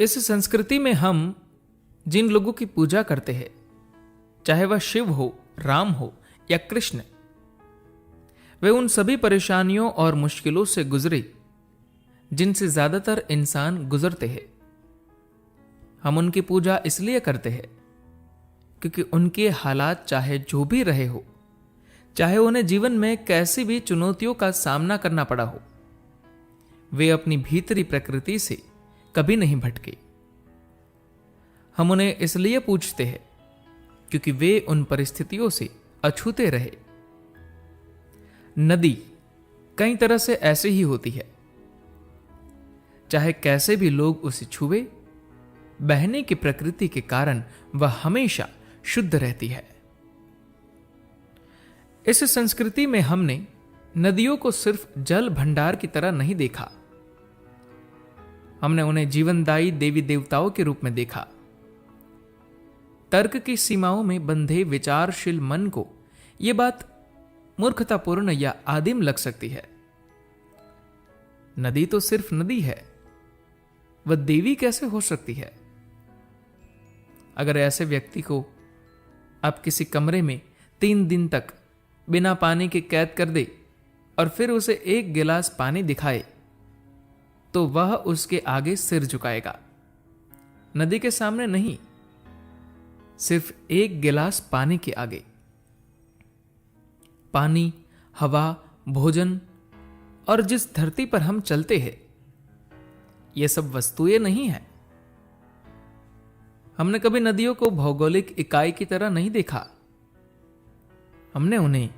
इस संस्कृति में हम जिन लोगों की पूजा करते हैं, चाहे वह शिव हो, राम हो या कृष्ण, वे उन सभी परेशानियों और मुश्किलों से गुजरे जिनसे ज्यादातर इंसान गुजरते हैं। हम उनकी पूजा इसलिए करते हैं क्योंकि उनके हालात चाहे जो भी रहे हो, चाहे उन्हें जीवन में कैसी भी चुनौतियों का सामना करना पड़ा हो, वे अपनी भीतरी प्रकृति से कभी नहीं भटके। हम उन्हें इसलिए पूछते हैं क्योंकि वे उन परिस्थितियों से अछूते रहे। नदी कई तरह से ऐसे ही होती है, चाहे कैसे भी लोग उसे छुए, बहने की प्रकृति के कारण वह हमेशा शुद्ध रहती है। इस संस्कृति में हमने नदियों को सिर्फ जल भंडार की तरह नहीं देखा, हमने उन्हें जीवनदायी देवी देवताओं के रूप में देखा। तर्क की सीमाओं में बंधे विचारशील मन को यह बात मूर्खतापूर्ण या आदिम लग सकती है। नदी तो सिर्फ नदी है, वह देवी कैसे हो सकती है? अगर ऐसे व्यक्ति को आप किसी कमरे में 3 दिन तक बिना पानी के कैद कर दे और फिर उसे 1 गिलास पानी दिखाए, तो वह उसके आगे सिर झुकाएगा, नदी के सामने नहीं, सिर्फ 1 गिलास पानी के आगे। पानी, हवा, भोजन और जिस धरती पर हम चलते हैं, ये सब वस्तुएं नहीं है। हमने कभी नदियों को भौगोलिक इकाई की तरह नहीं देखा, हमने उन्हें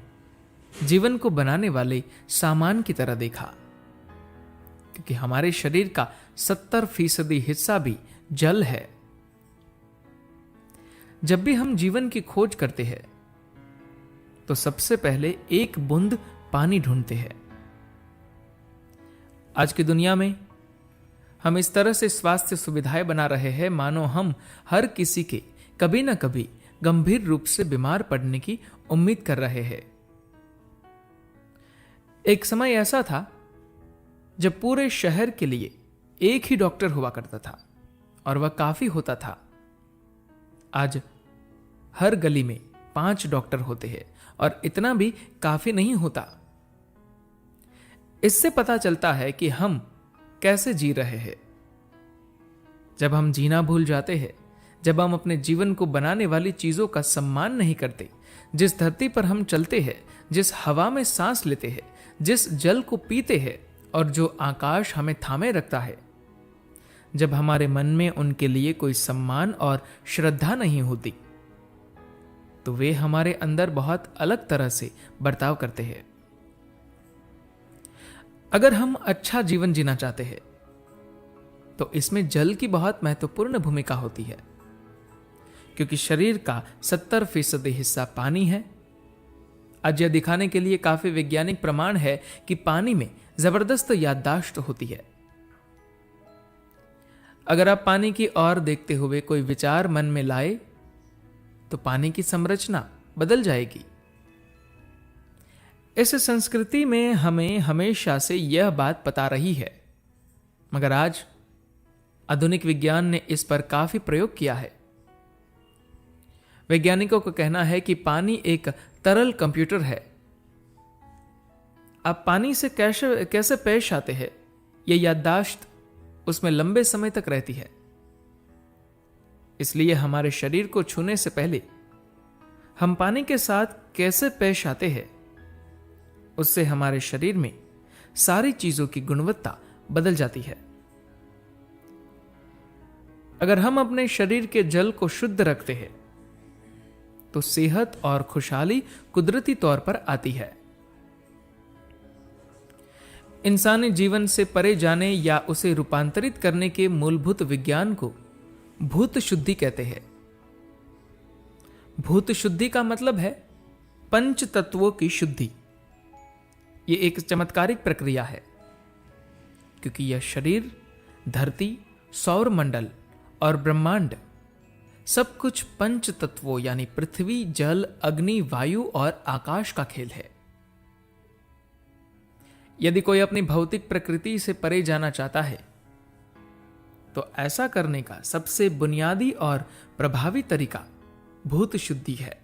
जीवन को बनाने वाले सामान की तरह देखा, क्योंकि हमारे शरीर का 70% हिस्सा भी जल है। जब भी हम जीवन की खोज करते हैं तो सबसे पहले एक बूंद पानी ढूंढते हैं। आज की दुनिया में हम इस तरह से स्वास्थ्य सुविधाएं बना रहे हैं मानो हम हर किसी के कभी ना कभी गंभीर रूप से बीमार पड़ने की उम्मीद कर रहे हैं। एक समय ऐसा था जब पूरे शहर के लिए एक ही डॉक्टर हुआ करता था और वह काफी होता था। आज हर गली में 5 डॉक्टर होते हैं और इतना भी काफी नहीं होता। इससे पता चलता है कि हम कैसे जी रहे हैं। जब हम जीना भूल जाते हैं, जब हम अपने जीवन को बनाने वाली चीजों का सम्मान नहीं करते, जिस धरती पर हम चलते हैं, जिस हवा में सांस लेते हैं, जिस जल को पीते हैं और जो आकाश हमें थामे रखता है, जब हमारे मन में उनके लिए कोई सम्मान और श्रद्धा नहीं होती, तो वे हमारे अंदर बहुत अलग तरह से बर्ताव करते हैं। अगर हम अच्छा जीवन जीना चाहते हैं तो इसमें जल की बहुत महत्वपूर्ण भूमिका होती है, क्योंकि शरीर का 70% हिस्सा पानी है। आज यह दिखाने के लिए काफी वैज्ञानिक प्रमाण है कि पानी में जबरदस्त याददाश्त होती है। अगर आप पानी की ओर देखते हुए कोई विचार मन में लाए तो पानी की संरचना बदल जाएगी। इस संस्कृति में हमें हमेशा से यह बात पता रही है, मगर आज आधुनिक विज्ञान ने इस पर काफी प्रयोग किया है। वैज्ञानिकों का कहना है कि पानी एक तरल कंप्यूटर है। आप पानी से कैसे पेश आते हैं, यह याददाश्त उसमें लंबे समय तक रहती है। इसलिए हमारे शरीर को छूने से पहले हम पानी के साथ कैसे पेश आते हैं, उससे हमारे शरीर में सारी चीजों की गुणवत्ता बदल जाती है। अगर हम अपने शरीर के जल को शुद्ध रखते हैं तो सेहत और खुशहाली कुदरती तौर पर आती है। इंसानी जीवन से परे जाने या उसे रूपांतरित करने के मूलभूत विज्ञान को भूत शुद्धि कहते हैं। भूत शुद्धि का मतलब है पंच तत्वों की शुद्धि। यह एक चमत्कारिक प्रक्रिया है, क्योंकि यह शरीर, धरती, सौर मंडल और ब्रह्मांड सब कुछ पंच तत्वों यानी पृथ्वी, जल, अग्नि, वायु और आकाश का खेल है। यदि कोई अपनी भौतिक प्रकृति से परे जाना चाहता है तो ऐसा करने का सबसे बुनियादी और प्रभावी तरीका भूत शुद्धि है।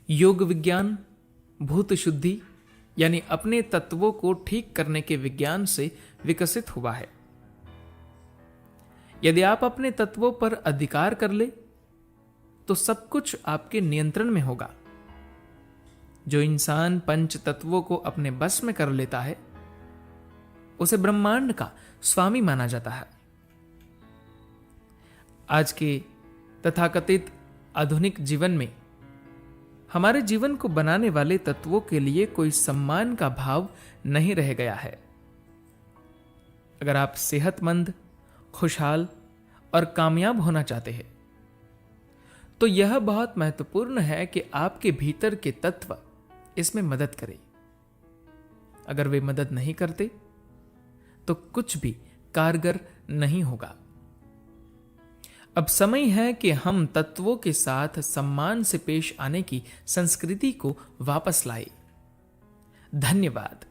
योग विज्ञान भूत शुद्धि यानी अपने तत्वों को ठीक करने के विज्ञान से विकसित हुआ है। यदि आप अपने तत्वों पर अधिकार कर ले तो सब कुछ आपके नियंत्रण में होगा। जो इंसान पंच तत्वों को अपने बस में कर लेता है उसे ब्रह्मांड का स्वामी माना जाता है। आज के तथाकथित आधुनिक जीवन में हमारे जीवन को बनाने वाले तत्वों के लिए कोई सम्मान का भाव नहीं रह गया है। अगर आप सेहतमंद, खुशहाल और कामयाब होना चाहते हैं तो यह बहुत महत्वपूर्ण है कि आपके भीतर के तत्व इसमें मदद करें। अगर वे मदद नहीं करते तो कुछ भी कारगर नहीं होगा। अब समय है कि हम तत्वों के साथ सम्मान से पेश आने की संस्कृति को वापस लाएं। धन्यवाद।